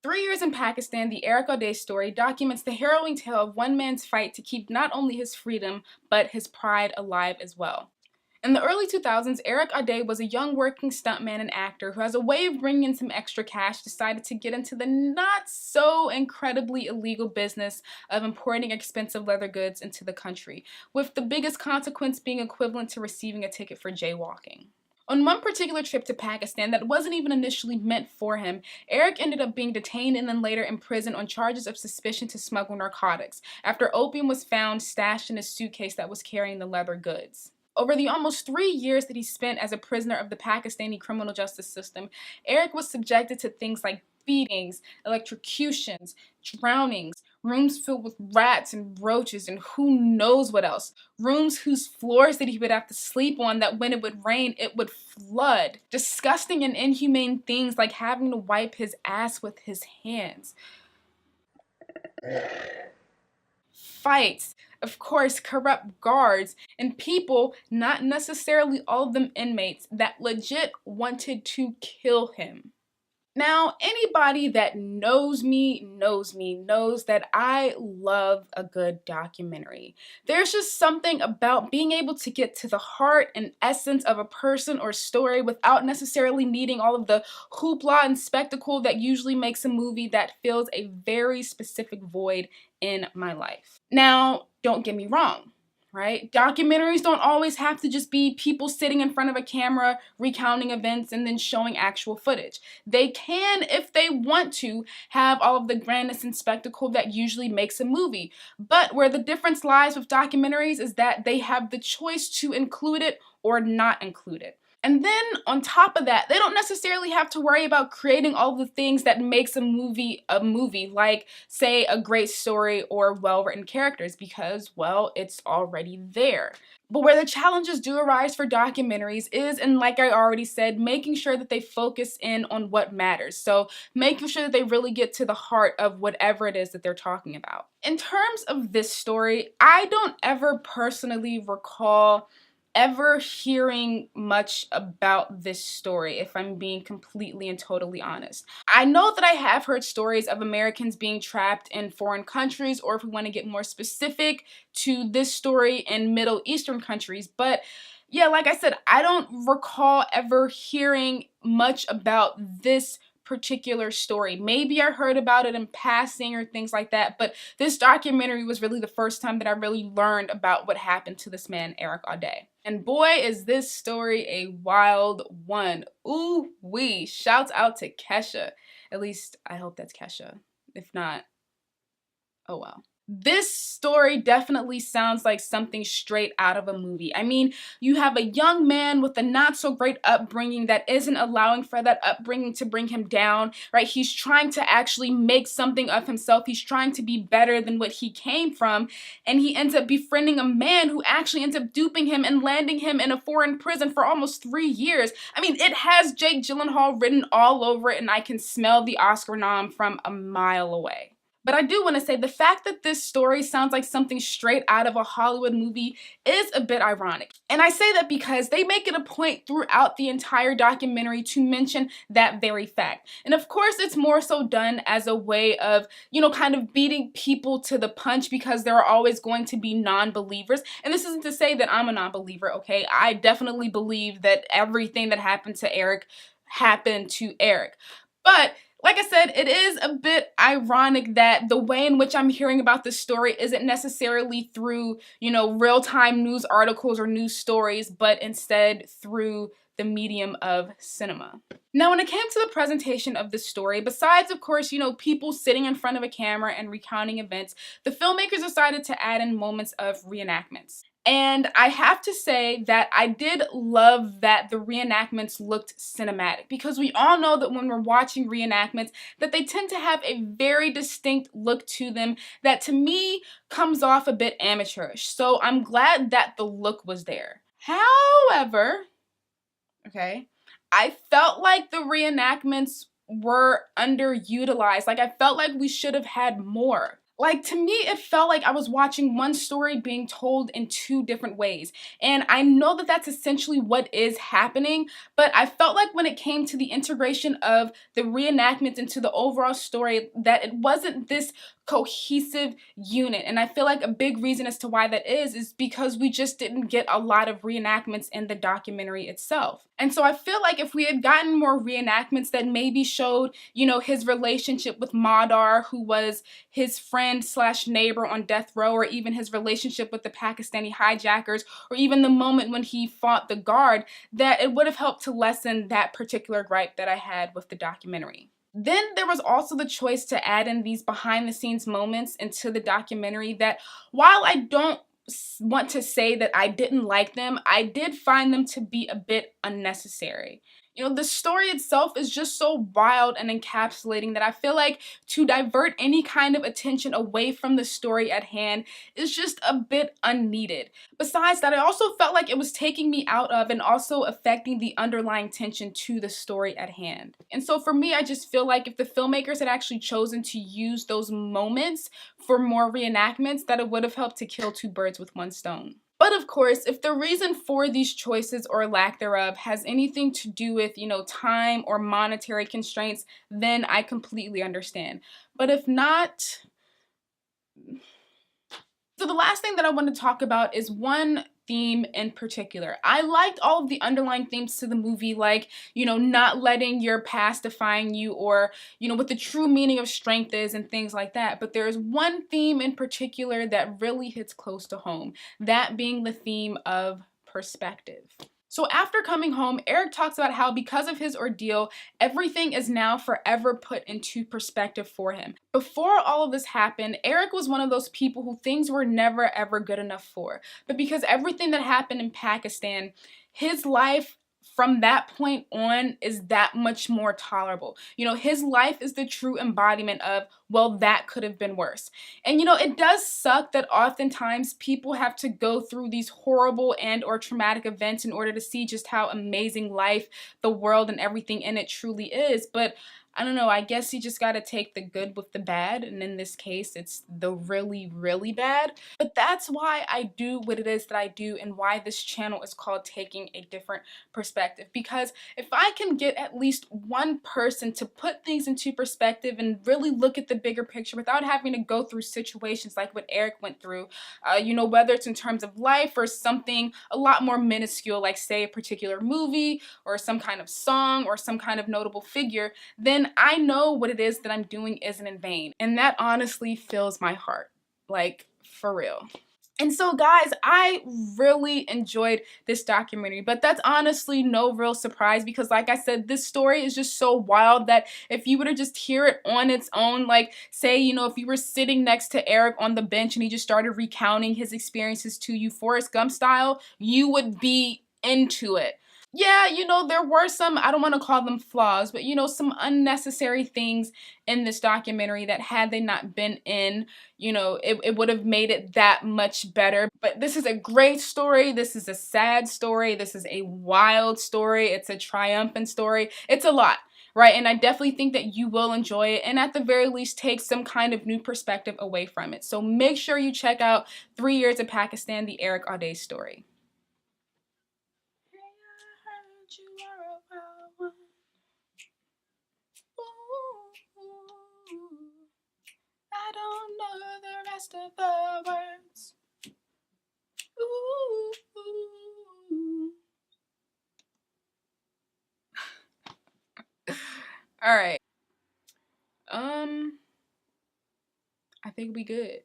3 Years in Pakistan, the Erik Audé story documents the harrowing tale of one man's fight to keep not only his freedom, but his pride alive as well. In the early 2000s, Erik Audé was a young working stuntman and actor who, as a way of bringing in some extra cash, decided to get into the not so incredibly illegal business of importing expensive leather goods into the country, with the biggest consequence being equivalent to receiving a ticket for jaywalking. On one particular trip to Pakistan that wasn't even initially meant for him, Eric ended up being detained and then later imprisoned on charges of suspicion to smuggle narcotics, after opium was found stashed in his suitcase that was carrying the leather goods. Over the almost 3 years that he spent as a prisoner of the Pakistani criminal justice system, Eric was subjected to things like beatings, electrocutions, drownings, rooms filled with rats and roaches and who knows what else. Rooms whose floors that he would have to sleep on that when it would rain, it would flood. Disgusting and inhumane things like having to wipe his ass with his hands. Fights, of course, corrupt guards, and people, not necessarily all of them inmates, that legit wanted to kill him. Now, anybody that knows me knows that I love a good documentary. There's just something about being able to get to the heart and essence of a person or story without necessarily needing all of the hoopla and spectacle that usually makes a movie that fills a very specific void in my life. Now, don't get me wrong. Right? Documentaries don't always have to just be people sitting in front of a camera recounting events and then showing actual footage. They can, if they want to, have all of the grandness and spectacle that usually makes a movie. But where the difference lies with documentaries is that they have the choice to include it or not include it. And then on top of that, they don't necessarily have to worry about creating all the things that makes a movie, like, say, a great story or well-written characters, because, well, it's already there. But where the challenges do arise for documentaries is, and like I already said, making sure that they focus in on what matters. So making sure that they really get to the heart of whatever it is that they're talking about. In terms of this story, I don't ever personally recall ever hearing much about this story, if I'm being completely and totally honest. I know that I have heard stories of Americans being trapped in foreign countries, or if we want to get more specific, to this story in Middle Eastern countries, but yeah, like I said, I don't recall ever hearing much about this particular story. Maybe I heard about it in passing or things like that, but this documentary was really the first time that I really learned about what happened to this man, Erik Audé. And boy, is this story a wild one. Ooh wee, shouts out to Kesha. At least I hope that's Kesha. If not, oh well. This story definitely sounds like something straight out of a movie. I mean, you have a young man with a not so great upbringing that isn't allowing for that upbringing to bring him down, right? He's trying to actually make something of himself. He's trying to be better than what he came from, and he ends up befriending a man who actually ends up duping him and landing him in a foreign prison for almost 3 years. I mean, it has Jake Gyllenhaal written all over it, and I can smell the Oscar nom from a mile away. But I do want to say the fact that this story sounds like something straight out of a Hollywood movie is a bit ironic. And I say that because they make it a point throughout the entire documentary to mention that very fact. And of course, it's more so done as a way of, kind of beating people to the punch, because there are always going to be non-believers. And this isn't to say that I'm a non-believer, okay? I definitely believe that everything that happened to Eric happened to Eric. But like I said, it is a bit ironic that the way in which I'm hearing about this story isn't necessarily through, real-time news articles or news stories, but instead through the medium of cinema. Now, when it came to the presentation of the story, besides, of course, people sitting in front of a camera and recounting events, the filmmakers decided to add in moments of reenactments. And I have to say that I did love that the reenactments looked cinematic, because we all know that when we're watching reenactments that they tend to have a very distinct look to them that to me comes off a bit amateurish. So I'm glad that the look was there. However, okay, I felt like the reenactments were underutilized. Like, I felt like we should have had more. Like, to me, it felt like I was watching one story being told in two different ways. And I know that that's essentially what is happening, but I felt like when it came to the integration of the reenactments into the overall story, that it wasn't this cohesive unit. And I feel like a big reason as to why that is because we just didn't get a lot of reenactments in the documentary itself. And so I feel like if we had gotten more reenactments that maybe showed, you know, his relationship with Madar, who was his friend slash neighbor on death row, or even his relationship with the Pakistani hijackers, or even the moment when he fought the guard, that it would have helped to lessen that particular gripe that I had with the documentary. Then there was also the choice to add in these behind the scenes moments into the documentary that, while I don't want to say that I didn't like them, I did find them to be a bit unnecessary. You know, the story itself is just so wild and encapsulating that I feel like to divert any kind of attention away from the story at hand is just a bit unneeded. Besides that, I also felt like it was taking me out of and also affecting the underlying tension to the story at hand. And so for me, I just feel like if the filmmakers had actually chosen to use those moments for more reenactments, that it would have helped to kill two birds with one stone. But of course, if the reason for these choices or lack thereof has anything to do with, you know, time or monetary constraints, then I completely understand. But if not, so the last thing that I want to talk about is one theme in particular. I liked all of the underlying themes to the movie, like, you know, not letting your past define you, or, you know, what the true meaning of strength is and things like that. But there is one theme in particular that really hits close to home, that being the theme of perspective. So after coming home, Eric talks about how because of his ordeal, everything is now forever put into perspective for him. Before all of this happened, Eric was one of those people who things were never ever good enough for. But because everything that happened in Pakistan, his life from that point on is that much more tolerable. You know, his life is the true embodiment of, well, that could have been worse. And you know, it does suck that oftentimes people have to go through these horrible and or traumatic events in order to see just how amazing life, the world, and everything in it truly is. But I don't know, I guess you just gotta take the good with the bad, and in this case, it's the really, really bad. But that's why I do what it is that I do, and why this channel is called Taking a Different Perspective. Because if I can get at least one person to put things into perspective and really look at the bigger picture without having to go through situations like what Eric went through, you know, whether it's in terms of life or something a lot more minuscule, like say a particular movie or some kind of song or some kind of notable figure, then I know what it is that I'm doing isn't in vain. And that honestly fills my heart. Like, for real. And so guys, I really enjoyed this documentary, but that's honestly no real surprise because like I said, this story is just so wild that if you were to just hear it on its own, like say, you know, if you were sitting next to Eric on the bench and he just started recounting his experiences to you, Forrest Gump style, you would be into it. Yeah, you know, there were some, I don't want to call them flaws, but you know, some unnecessary things in this documentary that had they not been in, you know, it would have made it that much better. But this is a great story. This is a sad story. This is a wild story. It's a triumphant story. It's a lot, right? And I definitely think that you will enjoy it, and at the very least take some kind of new perspective away from it. So make sure you check out 3 Years in Pakistan, the Erik Audé story. You are a wild one. Ooh, I don't know the rest of the words. Ooh. All right. I think we good.